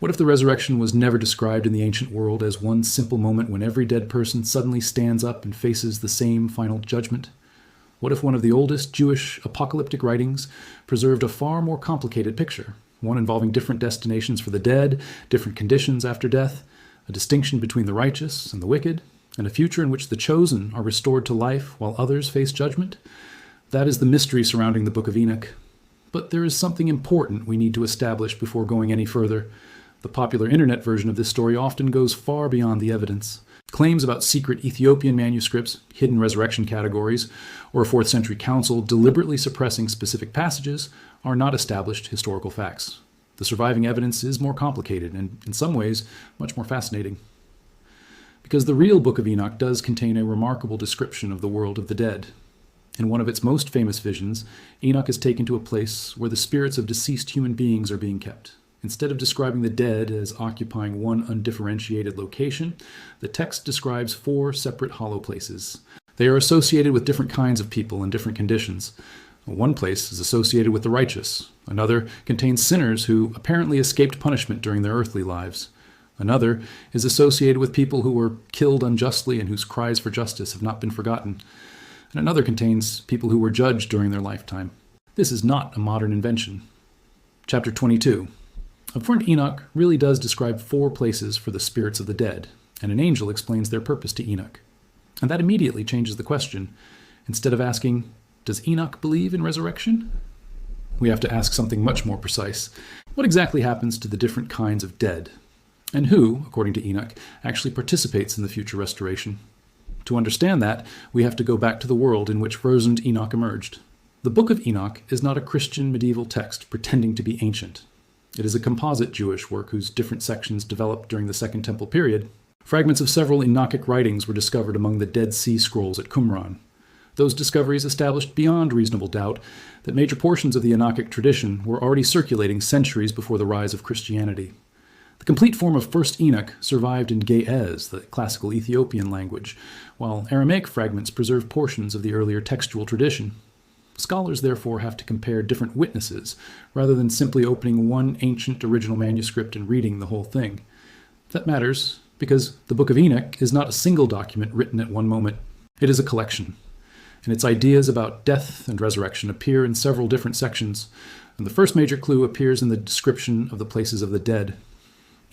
What if the resurrection was never described in the ancient world as one simple moment when every dead person suddenly stands up and faces the same final judgment? What if one of the oldest Jewish apocalyptic writings preserved a far more complicated picture, one involving different destinations for the dead, different conditions after death, a distinction between the righteous and the wicked, and a future in which the chosen are restored to life while others face judgment? That is the mystery surrounding the Book of Enoch. But there is something important we need to establish before going any further. The popular internet version of this story often goes far beyond the evidence. Claims about secret Ethiopian manuscripts, hidden resurrection categories, or a 4th century council deliberately suppressing specific passages are not established historical facts. The surviving evidence is more complicated and, in some ways, much more fascinating. Because the real Book of Enoch does contain a remarkable description of the world of the dead. In one of its most famous visions, Enoch is taken to a place where the spirits of deceased human beings are being kept. Instead of describing the dead as occupying one undifferentiated location, the text describes 4 separate hollow places. They are associated with different kinds of people in different conditions. One place is associated with the righteous. Another contains sinners who apparently escaped punishment during their earthly lives. Another is associated with people who were killed unjustly and whose cries for justice have not been forgotten. And another contains people who were judged during their lifetime. This is not a modern invention. Chapter 22. Upfront, Enoch really does describe 4 places for the spirits of the dead, and an angel explains their purpose to Enoch. And that immediately changes the question. Instead of asking, does Enoch believe in resurrection? We have to ask something much more precise. What exactly happens to the different kinds of dead? And who, according to Enoch, actually participates in the future restoration? To understand that, we have to go back to the world in which rosend Enoch emerged. The Book of Enoch is not a Christian medieval text pretending to be ancient. It is a composite Jewish work whose different sections developed during the Second Temple period. Fragments of several Enochic writings were discovered among the Dead Sea Scrolls at Qumran. Those discoveries established beyond reasonable doubt that major portions of the Enochic tradition were already circulating centuries before the rise of Christianity. The complete form of First Enoch survived in Ge'ez, the classical Ethiopian language, while Aramaic fragments preserve portions of the earlier textual tradition. Scholars therefore have to compare different witnesses, rather than simply opening one ancient original manuscript and reading the whole thing. That matters because the Book of Enoch is not a single document written at one moment. It is a collection, and its ideas about death and resurrection appear in several different sections, and the first major clue appears in the description of the places of the dead.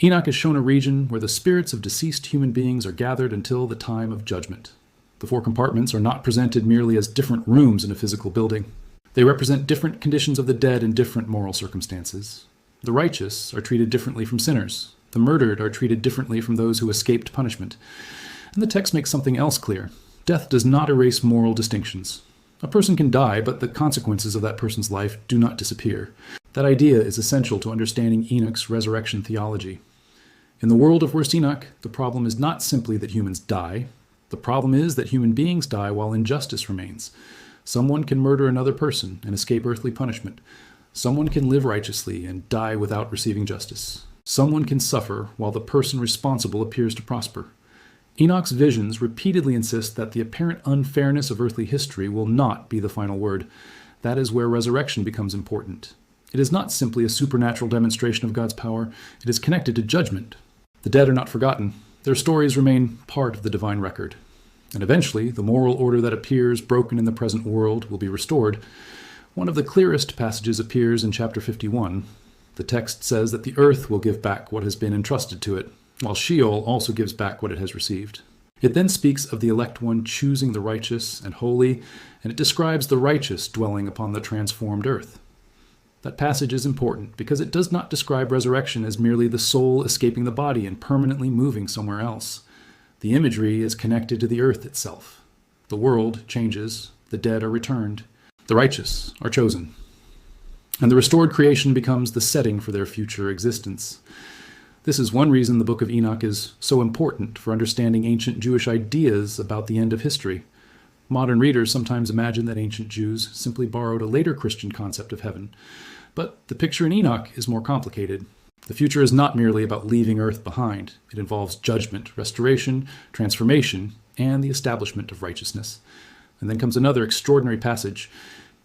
Enoch has shown a region where the spirits of deceased human beings are gathered until the time of judgment. The 4 compartments are not presented merely as different rooms in a physical building. They represent different conditions of the dead in different moral circumstances. The righteous are treated differently from sinners. The murdered are treated differently from those who escaped punishment. And the text makes something else clear. Death does not erase moral distinctions. A person can die, but the consequences of that person's life do not disappear. That idea is essential to understanding Enoch's resurrection theology. In the world of Worst Enoch, the problem is not simply that humans die. The problem is that human beings die while injustice remains. Someone can murder another person and escape earthly punishment. Someone can live righteously and die without receiving justice. Someone can suffer while the person responsible appears to prosper. Enoch's visions repeatedly insist that the apparent unfairness of earthly history will not be the final word. That is where resurrection becomes important. It is not simply a supernatural demonstration of God's power. It is connected to judgment. The dead are not forgotten. Their stories remain part of the divine record. And eventually, the moral order that appears broken in the present world will be restored. One of the clearest passages appears in chapter 51. The text says that the earth will give back what has been entrusted to it, while Sheol also gives back what it has received. It then speaks of the elect one choosing the righteous and holy, and it describes the righteous dwelling upon the transformed earth. That passage is important because it does not describe resurrection as merely the soul escaping the body and permanently moving somewhere else. The imagery is connected to the earth itself. The world changes, the dead are returned, the righteous are chosen, and the restored creation becomes the setting for their future existence. This is one reason the Book of Enoch is so important for understanding ancient Jewish ideas about the end of history. Modern readers sometimes imagine that ancient Jews simply borrowed a later Christian concept of heaven. But the picture in Enoch is more complicated. The future is not merely about leaving earth behind. It involves judgment, restoration, transformation, and the establishment of righteousness. And then comes another extraordinary passage.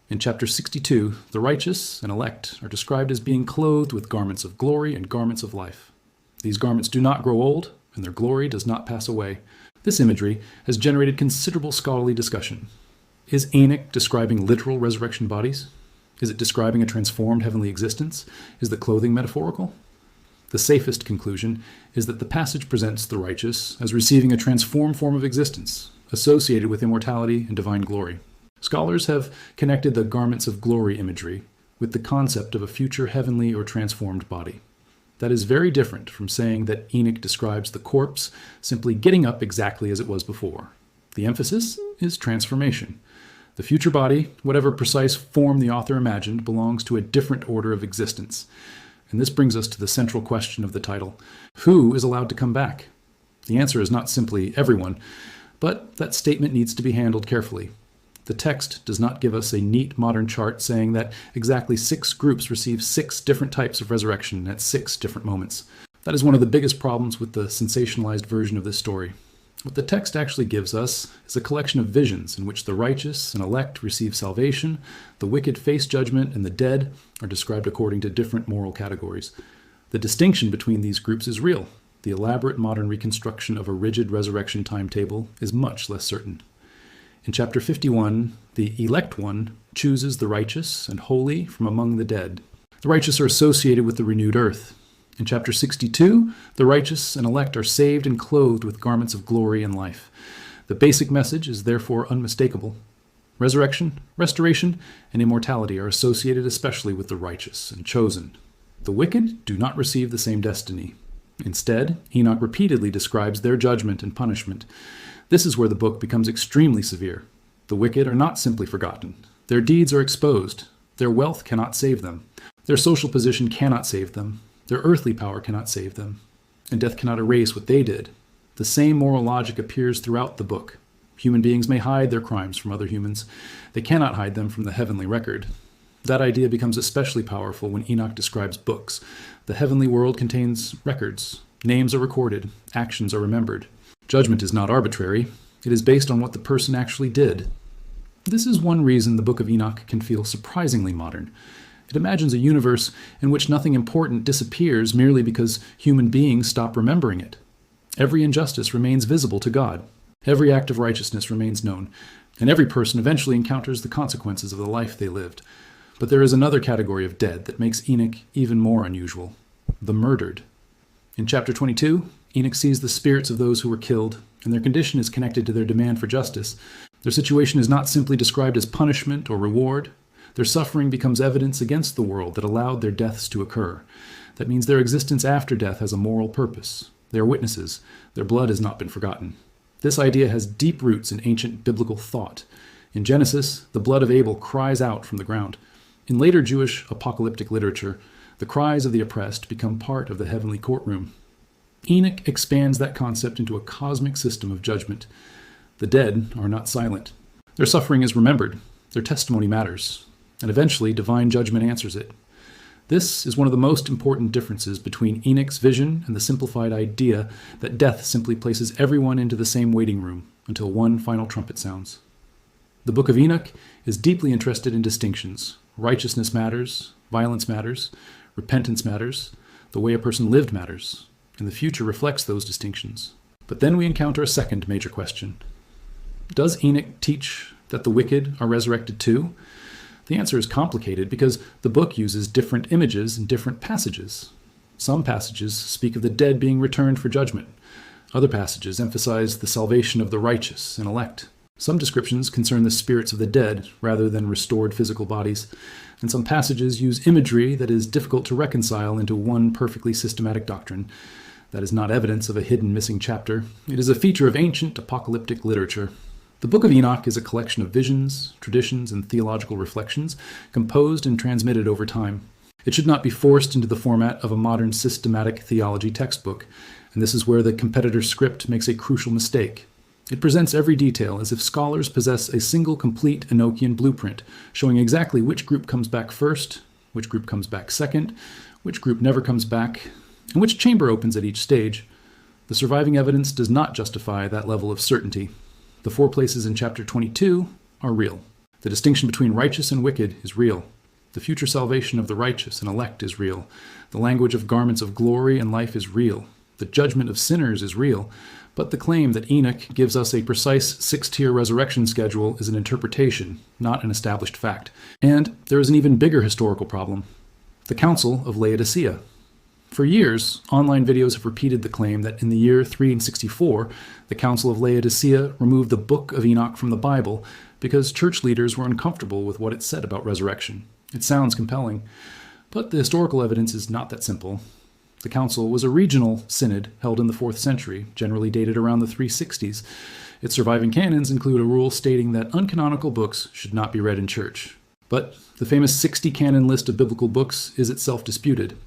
In chapter 62, the righteous and elect are described as being clothed with garments of glory and garments of life. These garments do not grow old, and their glory does not pass away. This imagery has generated considerable scholarly discussion. Is Enoch describing literal resurrection bodies? Is it describing a transformed heavenly existence? Is the clothing metaphorical? The safest conclusion is that the passage presents the righteous as receiving a transformed form of existence, associated with immortality and divine glory. Scholars have connected the garments of glory imagery with the concept of a future heavenly or transformed body. That is very different from saying that Enoch describes the corpse simply getting up exactly as it was before. The emphasis is transformation. The future body, whatever precise form the author imagined, belongs to a different order of existence. And this brings us to the central question of the title: who is allowed to come back? The answer is not simply everyone, but that statement needs to be handled carefully. The text does not give us a neat modern chart saying that exactly 6 groups receive 6 different types of resurrection at 6 different moments. That is one of the biggest problems with the sensationalized version of this story. What the text actually gives us is a collection of visions in which the righteous and elect receive salvation, the wicked face judgment, and the dead are described according to different moral categories. The distinction between these groups is real. The elaborate modern reconstruction of a rigid resurrection timetable is much less certain. In chapter 51, the elect one chooses the righteous and holy from among the dead. The righteous are associated with the renewed earth. In chapter 62, the righteous and elect are saved and clothed with garments of glory and life. The basic message is therefore unmistakable. Resurrection, restoration, and immortality are associated especially with the righteous and chosen. The wicked do not receive the same destiny. Instead, Enoch repeatedly describes their judgment and punishment. This is where the book becomes extremely severe. The wicked are not simply forgotten. Their deeds are exposed. Their wealth cannot save them. Their social position cannot save them. Their earthly power cannot save them. And death cannot erase what they did. The same moral logic appears throughout the book. Human beings may hide their crimes from other humans. They cannot hide them from the heavenly record. That idea becomes especially powerful when Enoch describes books. The heavenly world contains records. Names are recorded. Actions are remembered. Judgment is not arbitrary. It is based on what the person actually did. This is one reason the Book of Enoch can feel surprisingly modern. It imagines a universe in which nothing important disappears merely because human beings stop remembering it. Every injustice remains visible to God. Every act of righteousness remains known, and every person eventually encounters the consequences of the life they lived. But there is another category of dead that makes Enoch even more unusual: the murdered. In chapter 22, Enoch sees the spirits of those who were killed, and their condition is connected to their demand for justice. Their situation is not simply described as punishment or reward. Their suffering becomes evidence against the world that allowed their deaths to occur. That means their existence after death has a moral purpose. They are witnesses. Their blood has not been forgotten. This idea has deep roots in ancient biblical thought. In Genesis, the blood of Abel cries out from the ground. In later Jewish apocalyptic literature, the cries of the oppressed become part of the heavenly courtroom. Enoch expands that concept into a cosmic system of judgment. The dead are not silent. Their suffering is remembered. Their testimony matters. And eventually, divine judgment answers it. This is one of the most important differences between Enoch's vision and the simplified idea that death simply places everyone into the same waiting room until one final trumpet sounds. The Book of Enoch is deeply interested in distinctions. Righteousness matters, violence matters, repentance matters, the way a person lived matters, and the future reflects those distinctions. But then we encounter a second major question. Does Enoch teach that the wicked are resurrected too? The answer is complicated because the book uses different images in different passages. Some passages speak of the dead being returned for judgment. Other passages emphasize the salvation of the righteous and elect. Some descriptions concern the spirits of the dead rather than restored physical bodies, and some passages use imagery that is difficult to reconcile into one perfectly systematic doctrine. That is not evidence of a hidden missing chapter. It is a feature of ancient apocalyptic literature. The Book of Enoch is a collection of visions, traditions, and theological reflections composed and transmitted over time. It should not be forced into the format of a modern systematic theology textbook, and this is where the competitor script makes a crucial mistake. It presents every detail as if scholars possess a single complete Enochian blueprint, showing exactly which group comes back first, which group comes back second, which group never comes back, and which chamber opens at each stage. The surviving evidence does not justify that level of certainty. The 4 places in chapter 22 are real. The distinction between righteous and wicked is real. The future salvation of the righteous and elect is real. The language of garments of glory and life is real. The judgment of sinners is real. But the claim that Enoch gives us a precise 6-tier resurrection schedule is an interpretation, not an established fact. And there is an even bigger historical problem: the Council of Laodicea. For years, online videos have repeated the claim that in the year 364, the Council of Laodicea removed the Book of Enoch from the Bible because church leaders were uncomfortable with what it said about resurrection. It sounds compelling, but the historical evidence is not that simple. The council was a regional synod held in the 4th century, generally dated around the 360s. Its surviving canons include a rule stating that uncanonical books should not be read in church. But the famous 60 canon list of biblical books is itself disputed.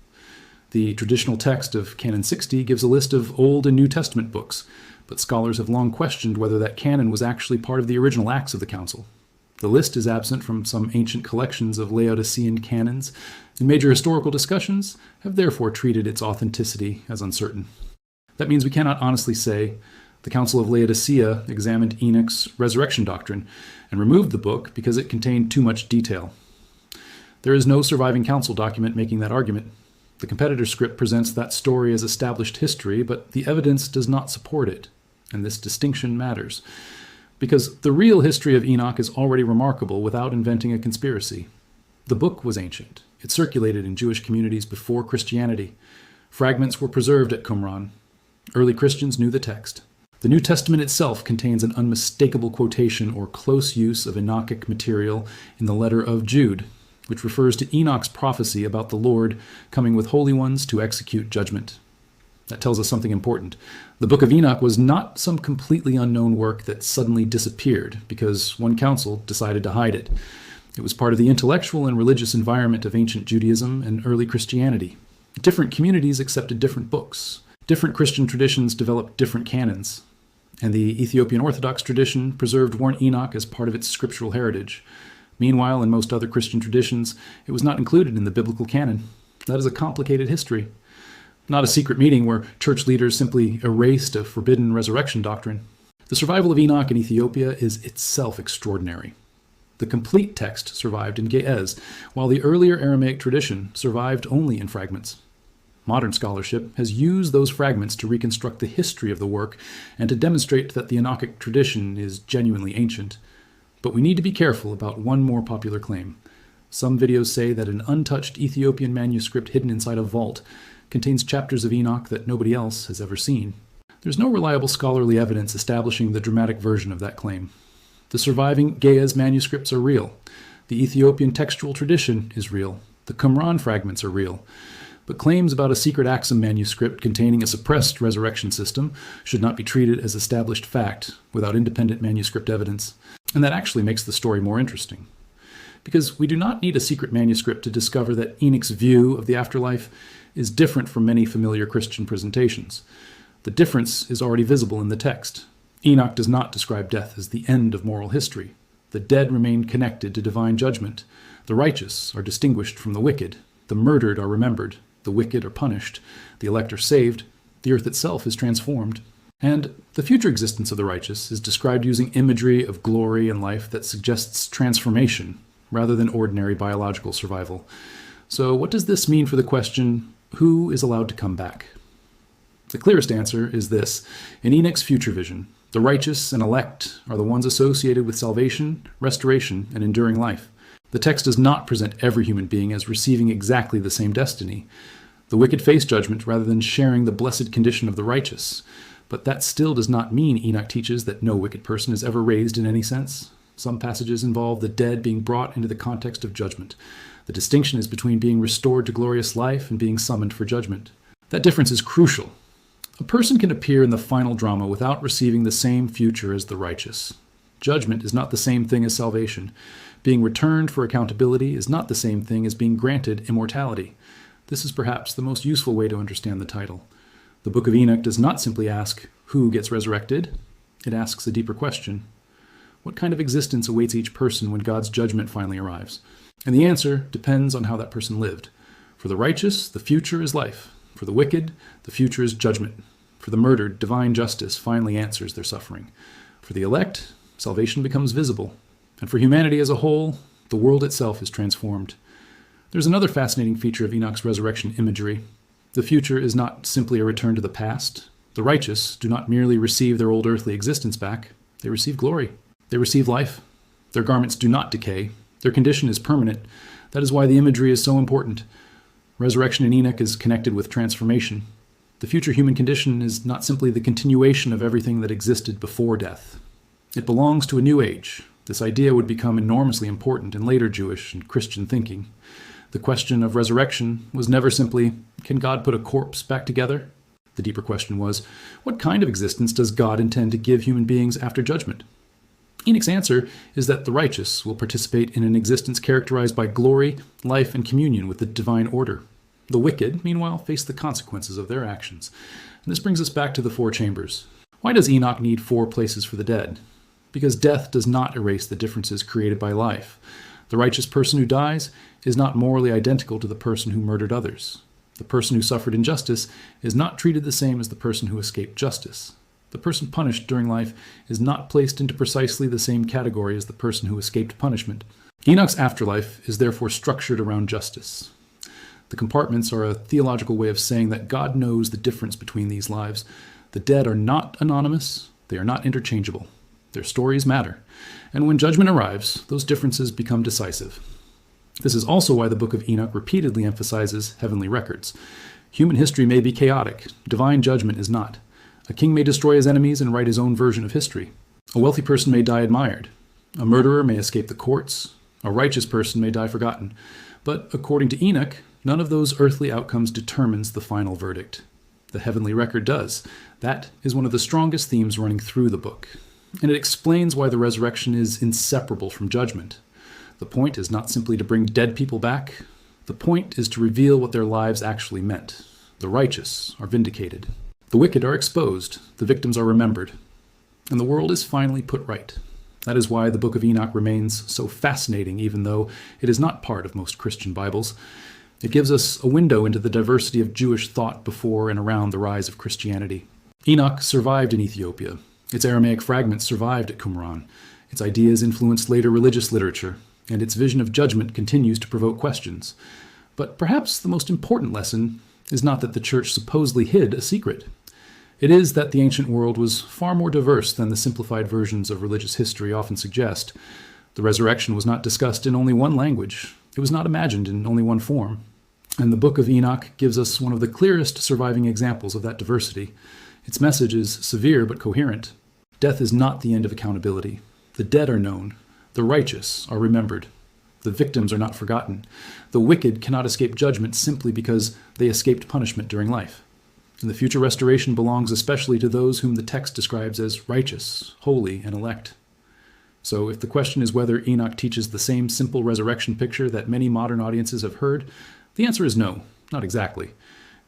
The traditional text of Canon 60 gives a list of Old and New Testament books, but scholars have long questioned whether that canon was actually part of the original acts of the council. The list is absent from some ancient collections of Laodicean canons, and major historical discussions have therefore treated its authenticity as uncertain. That means we cannot honestly say the Council of Laodicea examined Enoch's resurrection doctrine and removed the book because it contained too much detail. There is no surviving council document making that argument. The competitor script presents that story as established history, but the evidence does not support it, and this distinction matters, because the real history of Enoch is already remarkable without inventing a conspiracy. The book was ancient. It circulated in Jewish communities before Christianity. Fragments were preserved at Qumran. Early Christians knew the text. The New Testament itself contains an unmistakable quotation or close use of Enochic material in the letter of Jude, which refers to Enoch's prophecy about the Lord coming with holy ones to execute judgment. That tells us something important. The Book of Enoch was not some completely unknown work that suddenly disappeared because one council decided to hide it. It was part of the intellectual and religious environment of ancient Judaism and early Christianity. Different communities accepted different books. Different Christian traditions developed different canons. And the Ethiopian Orthodox tradition preserved one Enoch as part of its scriptural heritage. Meanwhile, in most other Christian traditions, it was not included in the biblical canon. That is a complicated history. Not a secret meeting where church leaders simply erased a forbidden resurrection doctrine. The survival of Enoch in Ethiopia is itself extraordinary. The complete text survived in Ge'ez, while the earlier Aramaic tradition survived only in fragments. Modern scholarship has used those fragments to reconstruct the history of the work and to demonstrate that the Enochic tradition is genuinely ancient. But we need to be careful about one more popular claim. Some videos say that an untouched Ethiopian manuscript hidden inside a vault contains chapters of Enoch that nobody else has ever seen. There's no reliable scholarly evidence establishing the dramatic version of that claim. The surviving Ge'ez manuscripts are real. The Ethiopian textual tradition is real. The Qumran fragments are real. But claims about a secret Axum manuscript containing a suppressed resurrection system should not be treated as established fact without independent manuscript evidence. And that actually makes the story more interesting. Because we do not need a secret manuscript to discover that Enoch's view of the afterlife is different from many familiar Christian presentations. The difference is already visible in the text. Enoch does not describe death as the end of moral history. The dead remain connected to divine judgment. The righteous are distinguished from the wicked. The murdered are remembered. The wicked are punished. The elect are saved. The earth itself is transformed. And the future existence of the righteous is described using imagery of glory and life that suggests transformation rather than ordinary biological survival. So what does this mean for the question, who is allowed to come back? The clearest answer is this. In Enoch's future vision, the righteous and elect are the ones associated with salvation, restoration, and enduring life. The text does not present every human being as receiving exactly the same destiny. The wicked face judgment rather than sharing the blessed condition of the righteous. But that still does not mean Enoch teaches that no wicked person is ever raised in any sense. Some passages involve the dead being brought into the context of judgment. The distinction is between being restored to glorious life and being summoned for judgment. That difference is crucial. A person can appear in the final drama without receiving the same future as the righteous. Judgment is not the same thing as salvation. Being returned for accountability is not the same thing as being granted immortality. This is perhaps the most useful way to understand the title. The Book of Enoch does not simply ask who gets resurrected. It asks a deeper question. What kind of existence awaits each person when God's judgment finally arrives? And the answer depends on how that person lived. For the righteous, the future is life. For the wicked, the future is judgment. For the murdered, divine justice finally answers their suffering. For the elect, salvation becomes visible. And for humanity as a whole, the world itself is transformed. There's another fascinating feature of Enoch's resurrection imagery. The future is not simply a return to the past. The righteous do not merely receive their old earthly existence back, they receive glory. They receive life. Their garments do not decay. Their condition is permanent. That is why the imagery is so important. Resurrection in Enoch is connected with transformation. The future human condition is not simply the continuation of everything that existed before death. It belongs to a new age. This idea would become enormously important in later Jewish and Christian thinking. The question of resurrection was never simply, can God put a corpse back together? The deeper question was, what kind of existence does God intend to give human beings after judgment? Enoch's answer is that the righteous will participate in an existence characterized by glory, life, and communion with the divine order. The wicked, meanwhile, face the consequences of their actions. And this brings us back to the four chambers. Why does Enoch need 4 places for the dead? Because death does not erase the differences created by life. The righteous person who dies is not morally identical to the person who murdered others. The person who suffered injustice is not treated the same as the person who escaped justice. The person punished during life is not placed into precisely the same category as the person who escaped punishment. Enoch's afterlife is therefore structured around justice. The compartments are a theological way of saying that God knows the difference between these lives. The dead are not anonymous, they are not interchangeable. Their stories matter, and when judgment arrives, those differences become decisive. This is also why the Book of Enoch repeatedly emphasizes heavenly records. Human history may be chaotic, divine judgment is not. A king may destroy his enemies and write his own version of history. A wealthy person may die admired. A murderer may escape the courts. A righteous person may die forgotten. But according to Enoch, none of those earthly outcomes determines the final verdict. The heavenly record does. That is one of the strongest themes running through the book. And it explains why the resurrection is inseparable from judgment. The point is not simply to bring dead people back. The point is to reveal what their lives actually meant. The righteous are vindicated. The wicked are exposed. The victims are remembered. And the world is finally put right. That is why the Book of Enoch remains so fascinating, even though it is not part of most Christian Bibles. It gives us a window into the diversity of Jewish thought before and around the rise of Christianity. Enoch survived in Ethiopia. Its Aramaic fragments survived at Qumran. Its ideas influenced later religious literature, and its vision of judgment continues to provoke questions. But perhaps the most important lesson is not that the church supposedly hid a secret. It is that the ancient world was far more diverse than the simplified versions of religious history often suggest. The resurrection was not discussed in only one language. It was not imagined in only one form. And the Book of Enoch gives us one of the clearest surviving examples of that diversity. Its message is severe but coherent. Death is not the end of accountability. The dead are known. The righteous are remembered. The victims are not forgotten. The wicked cannot escape judgment simply because they escaped punishment during life. And the future restoration belongs especially to those whom the text describes as righteous, holy, and elect. So if the question is whether Enoch teaches the same simple resurrection picture that many modern audiences have heard, the answer is no, not exactly.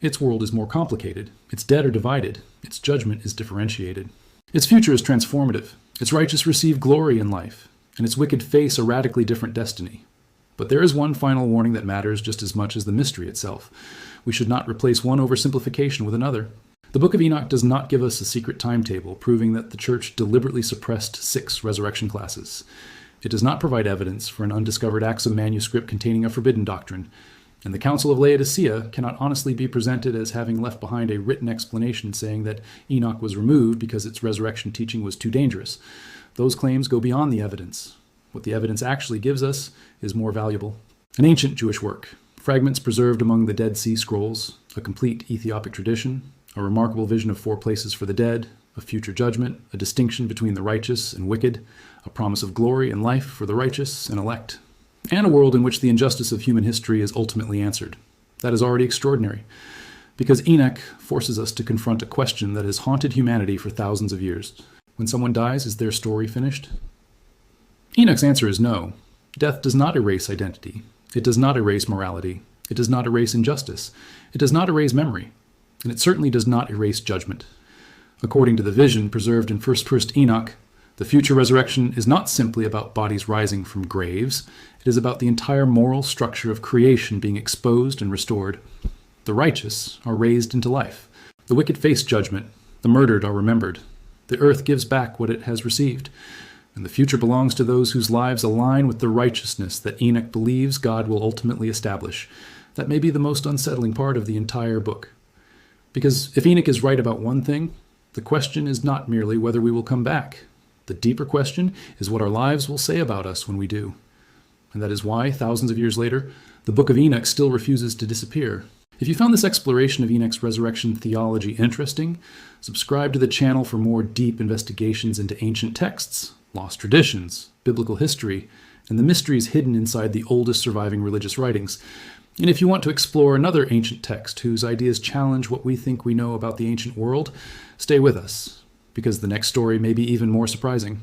Its world is more complicated. Its dead are divided. Its judgment is differentiated. Its future is transformative. Its righteous receive glory in life, and its wicked face a radically different destiny. But there is one final warning that matters just as much as the mystery itself. We should not replace one oversimplification with another. The Book of Enoch does not give us a secret timetable proving that the church deliberately suppressed 6 resurrection classes. It does not provide evidence for an undiscovered Axiom manuscript containing a forbidden doctrine, and the Council of Laodicea cannot honestly be presented as having left behind a written explanation saying that Enoch was removed because its resurrection teaching was too dangerous. Those claims go beyond the evidence. What the evidence actually gives us is more valuable. An ancient Jewish work, fragments preserved among the Dead Sea Scrolls, a complete Ethiopic tradition, a remarkable vision of 4 places for the dead, a future judgment, a distinction between the righteous and wicked, a promise of glory and life for the righteous and elect, and a world in which the injustice of human history is ultimately answered. That is already extraordinary, because Enoch forces us to confront a question that has haunted humanity for thousands of years. When someone dies, is their story finished? Enoch's answer is no. Death does not erase identity. It does not erase morality. It does not erase injustice. It does not erase memory. And it certainly does not erase judgment. According to the vision preserved in first Enoch, the future resurrection is not simply about bodies rising from graves. It is about the entire moral structure of creation being exposed and restored. The righteous are raised into life. The wicked face judgment. The murdered are remembered. The earth gives back what it has received. And the future belongs to those whose lives align with the righteousness that Enoch believes God will ultimately establish. That may be the most unsettling part of the entire book. Because if Enoch is right about one thing, the question is not merely whether we will come back. The deeper question is what our lives will say about us when we do. And that is why, thousands of years later, the Book of Enoch still refuses to disappear. If you found this exploration of Enoch's resurrection theology interesting, subscribe to the channel for more deep investigations into ancient texts, lost traditions, biblical history, and the mysteries hidden inside the oldest surviving religious writings. And if you want to explore another ancient text whose ideas challenge what we think we know about the ancient world, stay with us, because the next story may be even more surprising.